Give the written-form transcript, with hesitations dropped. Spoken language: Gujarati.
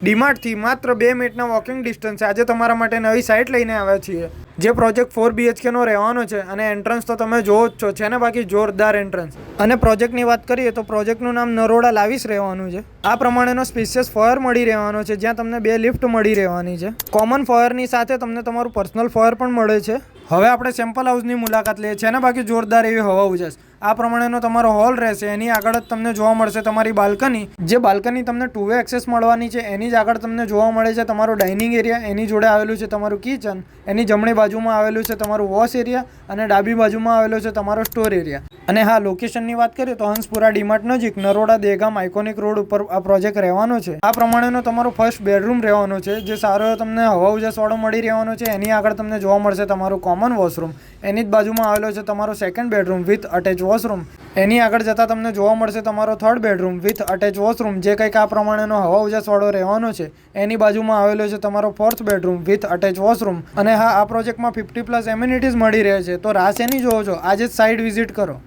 ડીમાર્ટથી માત્ર 2 મિનિટના વોકિંગ ડિસ્ટન્સ આજે તમારા માટે નવી સાઇટ લઈને આવ્યા છીએ, જે પ્રોજેક્ટ 4 BHKનો રહેવાનો છે અને એન્ટ્રન્સ તો તમે જોવો જ છો, છે ને બાકી જોરદાર એન્ટ્રન્સ. અને પ્રોજેક્ટની વાત કરીએ તો પ્રોજેક્ટનું નામ નરોડા લાવીશ રહેવાનું છે. આ પ્રમાણેનો સ્પેશિયસ ફોયર મળી રહેવાનો છે, જ્યાં તમને 2 લિફ્ટ મળી રહેવાની છે. કોમન ફોયરની સાથે તમને તમારું પર્સનલ ફોયર પણ મળે છે. હવે આપણે સેમ્પલ હાઉસની મુલાકાત લઈએ છીએ ને બાકી જોરદાર એવી હવા ઉજાસ. આ પ્રમાણેનો તમારો હોલ રહેશે. એની આગળ જ તમને જોવા મળશે તમારી બાલ્કની. જે બાલ્કની તમને 2 વે એક્સેસ મળવાની છે, એની જ આગળ તમને જોવા મળે છે તમારો ડાઇનિંગ એરિયા. એની જોડે આવેલું છે તમારું કિચન. એની જમણી બાજુમાં આવેલું છે તમારું વોશ એરિયા અને ડાબી બાજુમાં આવેલો છે તમારો સ્ટોર એરિયા. અને હા, લોકેશનની વાત કરીએ તો હંસપુરા ડીમાર્ટ નજીક નરોડા દેગામ આઇકોનિક રોડ ઉપર આ પ્રોજેક્ટ રહેવાનો છે. આ પ્રમાણેનો તમારો ફર્સ્ટ બેડરૂમ રહેવાનો છે, જે સારો તમને હવા ઉજાસવાળો મળી રહેવાનો છે. એની આગળ તમને જોવા મળશે તમારું કોમન વોશરૂમ. એની જ બાજુમાં આવેલો છે તમારો second bedroom with attach washroom. એની આગળ જતાં તમને જોવા મળશે તમારો third bedroom with attach washroom, જે કંઈક આ પ્રમાણેનો હવા ઉજાસવાળો રહેવાનો છે. એની બાજુમાં આવેલો છે તમારો fourth bedroom with attach washroom. અને હા, આ પ્રોજેક્ટમાં 50+ એમ્યુનિટીઝ મળી રહે છે. તો રાહ શેની જોવો છો, આજે જ સાઇટ વિઝિટ કરો.